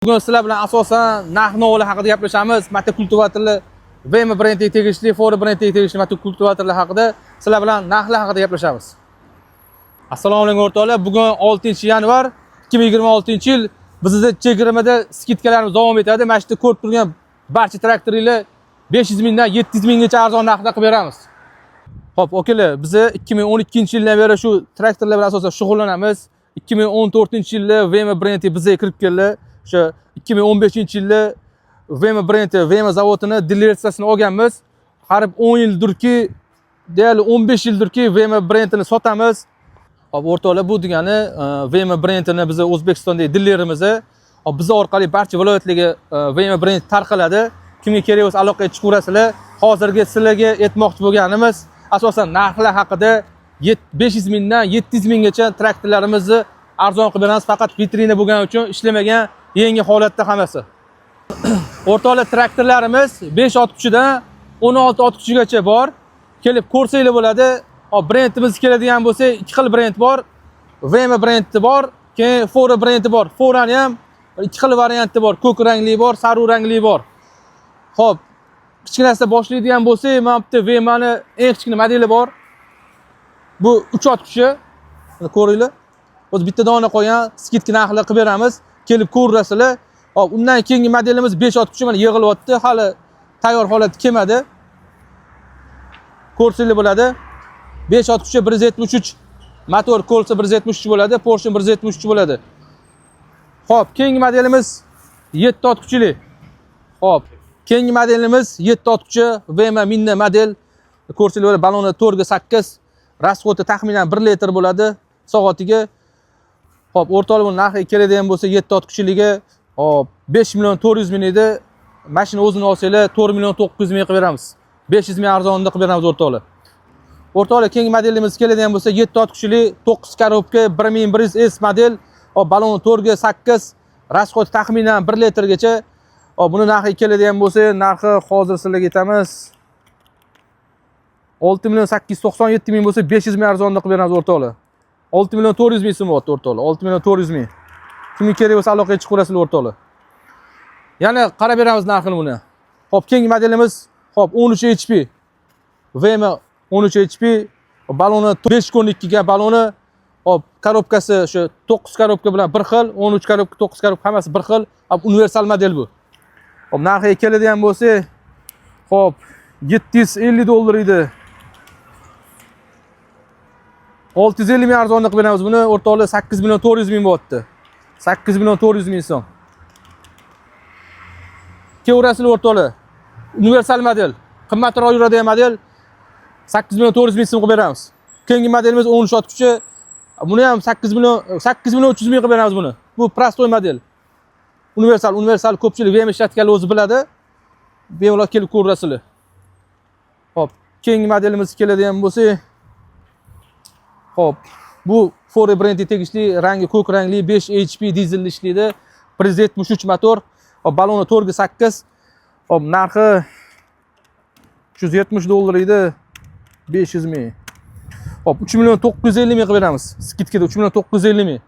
Bugun sizlar bilan asosan narx-navolar haqida gaplashamiz. Mata kultivatorlar VM brendiga tegishli, Ford brendiga tegishli mata kultivatorlar haqida sizlar bilan narxlar haqida gaplashamiz. Assalomu alaykum o'rtoqlar. Bugun 6-yanvar 2026-yil. Bizda chegirmada skidkalarimiz davom etadi. Mana shu ko'rib turgan barcha traktorlar 500 mingdan 700 minggacha arzon narxda qilib beramiz. Xo'p, okalar, biz 2012-yildan beri shu traktorlar bilan asosan shug'ullanamiz. 2014-yilda VM brendi bizga kirib keldi. O'sha 2015-yilda VM brendi, VM zavodini dilertsiyasini olganmiz. Qarib 10 yildirki, deyarli 15 yildirki VM brendini sotamiz. Hop, o'rtoqlar, bu degani VM brendini biz O'zbekistondagi dillerimiz. Hop, biz orqali barcha viloyatlarga VM brendi tarqaladi. Kimga kerak bo'lsa aloqaga chiqaverasizlar. Hozirgi sizlarga aytmoqchi bo'lganimiz asosan narxlar haqida 500 mingdan 700 minggacha traktorlarimizni arzon qilib beramiz. Faqat vitrina bo'lgani uchun ishlamagan yangi holatda hammasi. O'rtoqlar, traktorlarimiz 5 ot kuchidan 16 ot kuchigacha bor. Kelib ko'rsanglar bo'ladi. Hop, brendimiz keladigan bo'lsa, ikki xil brend bor. VM brendi bor, keyin Ford brendi bor. Ford'ni ham ikki xil varianti bor. Ko'k rangli bor, sariq rangli bor. Xo'p, kichkinasidan boshlaydigan bo'lsak, mana bu yerda VM'ni eng kichkina modeli bor. Bu 3 ot kuchi. Mana ko'ringlar. O'z bitta dona qo'ygan skidka narxlar qilib beramiz. Kelib ko'rasizlar. Hop, undan keyingi modelimiz 5 ot kuchi mana yig'ilyapti. Hali tayyor holatga kelmadi. Ko'rsanglar bo'ladi. 5 ot kuchi 173. Motor kolsa 173 bo'ladi, Porsche 173 bo'ladi. Xo'p, keyingi modelimiz 7 ot kuchli. Xo'p, keyingi modelimiz 7 ot kuchi VM Minna model. Ko'rsanglar bo'ladi, baloni 4.8, rasxodi taxminan 1 litr bo'ladi soatiga. Xo'p, o'rtoqlar, bu narxi keladigan bo'lsa 7 ot kuchiligi, hop, 5 million 400 ming edi. Mashina o'zini olsanglar 4 million 900 ming qilib beramiz. 500 ming arzonda qilib beramiz o'rtoqlar. O'rtoqlar, keyingi modelimiz keladigan bo'lsa 7 ot kuchli 9 korobka 1100S model. Hop, baloni 4.8, rasxodi taxminan 1 litrgacha. Hop, buni narxi keladigan bo'lsa, narxi hozir sizlarga aytamiz. 6 million 897 ming bo'lsa 500 ming arzonda qilib beramiz o'rtoqlar. 6 million 400 ming so'm bo'lyapti o'rtoqlar. 6 million 400 ming. Kimga kerak bo'lsa aloqaga chiqaverasizlar o'rtoqlar. Yana qarab beramiz narxini buni. Hop, keyingi modelimiz hop 13 HP. VM 13 HP. Baloni 5.2 ga baloni. Hop, korobkasi shu 9 korobka bilan bir xil, 13 korobka, 9 korobka hammasi bir xil. Hop, universal model bu. Hop, narxi keladigan bo'lsa, hop, 750 dollar edi. 650 ming arzonda qilib beramiz buni o'rtoqlar. 8 million 400 ming bo'lyapti. 8 million 400 ming so'm. Kevrasizlar o'rtoqlar. Universal model, qimmatroq yuradigan model 8 million 400 ming so'm qilib beramiz. Keyingi modelimiz 13 ot kuchi. Buni ham 8 million 300 ming qilib beramiz buni. Bu prostoy model. Universal ko'pchilik VM ishlatganlar o'zi biladi. Bemalol kelib ko'rasizlar. Hop, keyingi modelimiz keladigan bo'lsa, hop, bu Ford brendiga tegishli rangi ko'k rangli 5 HP dizelli ishlaydi. 173 motor. Hop, baloni 4.8. Hop, narxi 370 dollar edi. 500 ming. Hop, 3 million 950 ming qilib beramiz. Skidkada 3 million 950 ming.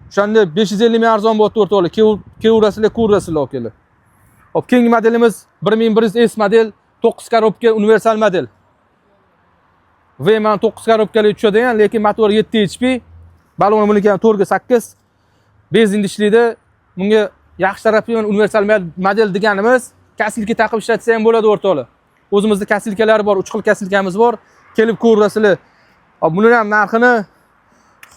O'shanda 550 ming arzon bo'lyapti o'rtoqlar. Kevrasizlar, ko'rasizlar okalar. Hop, keyingi modelimiz 1100S model, 9 korobka universal model. VM 9 korobkali tushadigan, lekin motor 7 HP. Baloni buniki ham 4.8. Benzinda ishlaydi. Bunga yaxshi tarafi universal model deganimiz, kasilka taqib ishlatsa ham bo'ladi o'rtoqlar. O'zimizda kasilkalari bor, 3 xil kasilkamiz bor. Kelib ko'rasizlar. Hop, buni ham narxini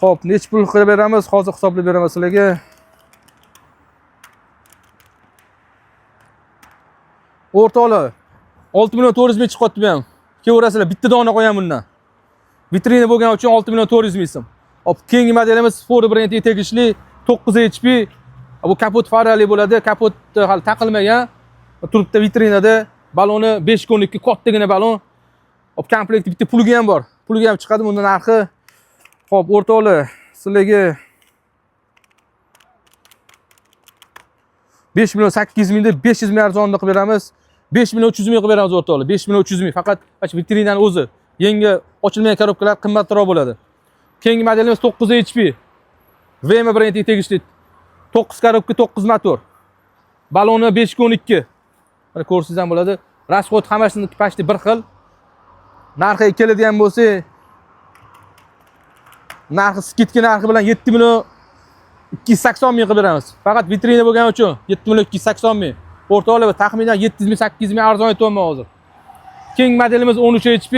hop, nech pul qilib beramiz? Hozir hisoblab beraman sizlarga. O'rtoqlar, 6 million 400 ming chiqyapti bu ham. Kevrasizlar, bitta dona qo'yam bundan. Vitrina bo'lgani uchun 6 million 400 ming so'm. Hop, keyingi modelimiz Ford brendiga tegishli 9 HP. Bu kapot farali bo'ladi. Kapot hali taqilmagan. Turibdi vitrinada. Baloni 5.2 kattagina balon. Hop, komplekt bitta plugi ham bor. Plugi ham chiqadi. Bundan narxi hop, o'rtoqlar, sizlarga 5 million 800 mingda 500 ming arzonda qilib beramiz. 5 million 300 ming qilib beramiz o'rtoqlar. 5 million 300 ming. Faqat vitrinani o'zi. Yangi ochilmagan korobkalar qimmatroq bo'ladi. Keyingi modelimiz 9 HP. VM brendiga tegishli 9 korobka 9 motor. Baloni 512. Mana ko'rsangiz ham bo'ladi. Расход hammasini почти bir xil. Narxiga keladigan bo'lsa, narxi skidka narxi bilan 7 million 280 ming qilib beramiz. Faqat vitrina bo'lgani uchun 7 million 280 ming. O'rtoqlar taxminan 700 ming 800 ming arzon aytyapman hozir. Keyingi modelimiz 13 HP.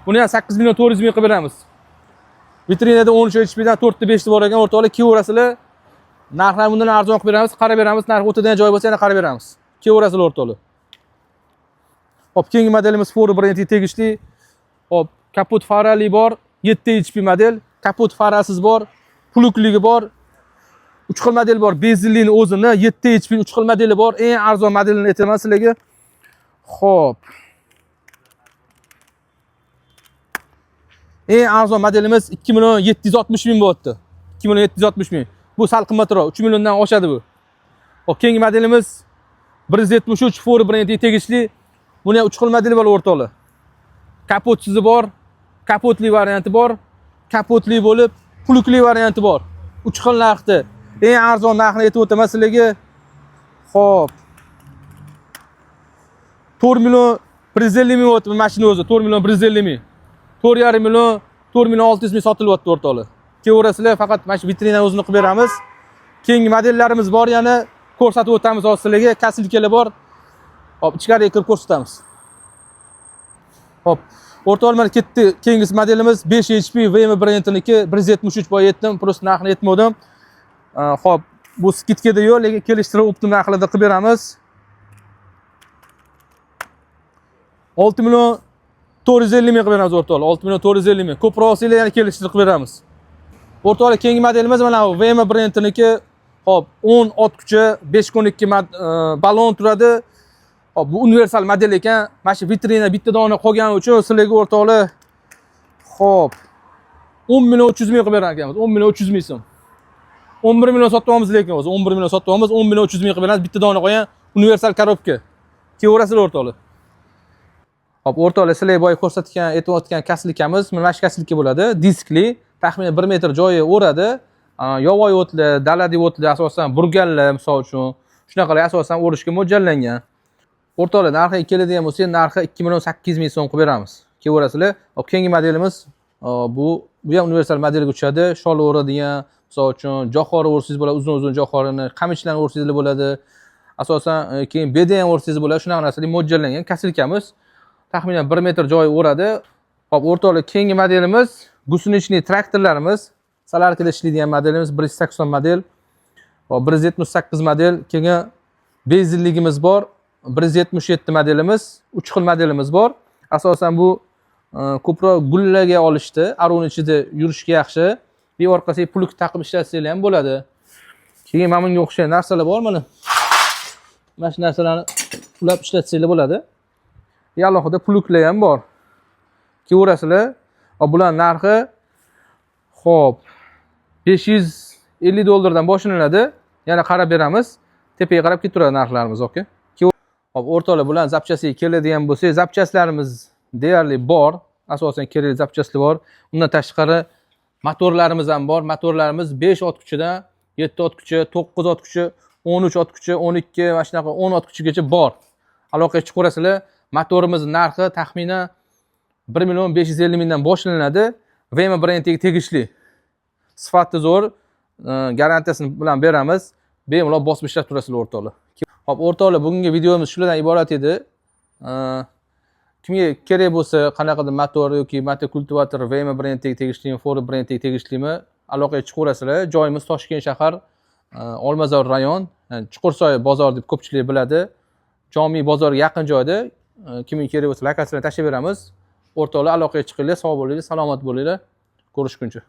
Buni ham 8 million 400 ming qilib beramiz. Vitrinada 13 HP dan 4 ta 5 ta bor ekan, o'rtoqlar kelaverasizlar. Narxlarni bundan arzon qilib beramiz, qarab beramiz. Narx o'tadigan joy bo'lsa yana qarab beramiz. Kelaverasizlar o'rtoqlar. Hop, keyingi modelimiz Ford brendiga tegishli. Hop, kaput farali bor, 7 HP model, kaput farasiz bor, pulukligi bor. 3 xil model bor. Benzinlining o'zini 7 HP 3 xil modeli bor. Eng arzon modelini aytaman sizlarga. Xo'p. Eng arzon modelimiz 2 million 760 ming bo'lyapti. 2 million 760 ming. Bu sal qimmatroq, 3 milliondan oshadi bu. Hop, keyingi modelimiz 173 Ford brendiga tegishli. Buni ham 3 xil modeli bor o'rtoqlar. Kapotsiz bor, kapotli varianti bor, kapotli bo'lib, pulukli varianti bor. 3 xil narxda. Eng arzon narxni aytib o'taman sizlarga. Xo'p. 4 million 150 ming o'tib mashina o'zi, 4 million 150 ming. 4,5 million, 4 million 600 ming sotilyapti o'rtoqlar. Kelaverasizlar, faqat mana shu vitrinani o'zini qilib beramiz. Keyingi modellarimiz bor, yana ko'rsatib o'tamiz hozir sizlarga. Kasilkalar bor. Hop, ichkariga kirib ko'rsatamiz. Hop, o'rtoqlar mana ketdi. Keyingi modelimiz 5 HP VM brendiniki 173 boy yetdim, plus narxini aytmadim. Hop, bu skidkada yo'q, lekin kelishtirib optim narxlarda qilib beramiz. 6 million 450 ming qilib beramiz o'rtoqlar. 6 million 450 ming. Ko'proq olsanglar yana kelishtirib qilib beramiz. O'rtoqlar, keyingi modelimiz mana bu VM brendiniki. Hop, 10 ot kuchi, 512 balon turadi. Hop, bu universal model ekan. Mana shu vitrina bitta dona qolgani uchun sizlarga o'rtoqlar, hop, 10 million 300 ming qilib berar ekanmiz. 10 million 300 ming so'm. 11 million sotyapmiz lekin o'zi 11 million sotyapmiz. 10 million 300 ming qilib beramiz. Bitta dona qolgan universal korobka. Kelaverasizlar o'rtoqlar. Hop, o'rtoqlar, sizlarga boya ko'rsatgan, aytayotgan kaslikamiz mana shu kaslikka bo'ladi. Diskli, taxminan 1 metr joyi o'radi. Yovvoyi o'tlar, dalada o'tlar asosan burganlar misol uchun shunaqalar asosan o'rishga mo'ljallangan. O'rtoqlar, narxiga keladigan bo'lsa, narxi 2 million 800 ming so'm qilib beramiz. Kelaverasizlar. Hop, keyingi modelimiz bu ham universal modelga uchadi. Shol o'radigan, misol uchun jo'xori o'rsangiz bo'ladi, uzun-uzun jo'xorini, qamichlarni o'rsangiz bo'ladi. Asosan keyin beda ham o'rsangiz bo'ladi. Shunaqa narsalar mo'ljallangan kasilkamiz. Taxminan 1 metr joyi o'radi. Hop, o'rtoqlar, keyingi modelimiz gusenichli traktorlarimiz. Salarkada ishlaydigan modelimiz 180 model. Hop, 178 model. Keyin benzinligimiz bor. 177 modelimiz, 3 xil modelimiz bor. Asosan bu ko'proq gullaga olishdi, arun ichida yurishga yaxshi. Bir orqasiga puluk taqib ishlatsanglar ham bo'ladi. Keyin mana bunga o'xshagan narsalar bor mana. Mana shu narsalarni ulab ishlatsanglar bo'ladi. Alohida puluklar ham bor. Kelaverasizlar. Bular narxi xo'p, $550 dan boshlanadi. Yana qarab beramiz. Tepaga qarab ketaveradi narxlarimiz, okey? Hop, o'rtoqlar, bular zapchasiga keladigan bo'lsa, zapchaslarimiz deyarli bor. Asosan kerakli zapchaslar bor. Undan tashqari motorlarimiz ham bor. Motorlarimiz 5 ot kuchidan 7 ot kuchi, 9 ot kuchi, 13 ot kuchi, 12 va shunaqa 10 ot kuchigacha bor. Aloqaga chiqib ko'rasizlar, motorimiz narxi taxminan 1 million 550 mingdan boshlanadi. VM brendiga tegishli. Sifati zo'r, garantiyasini bilan beramiz. Bemalol bosib ishlab turasizlar o'rtoqlar. Hop, o'rtoqlar, bugungi videomiz shulardan iborat edi. Kimga kerak bo'lsa, qanaqadir motor yoki motokultivator VM brendiga tegishlimi, Ford brendiga tegishlimi, aloqaga chiqaverasizlar. Joyimiz Toshkent shahar, Olmazor rayon, Chuqursoy bozor deb ko'pchilik biladi. Jomiy bozorga yaqin joyda. Kimga kerak bo'lsa, lokatsiyani tashlab beramiz. O'rtoqlar, aloqaga chiqinglar, sog' bo'linglar, salomat bo'linglar. Ko'rishguncha.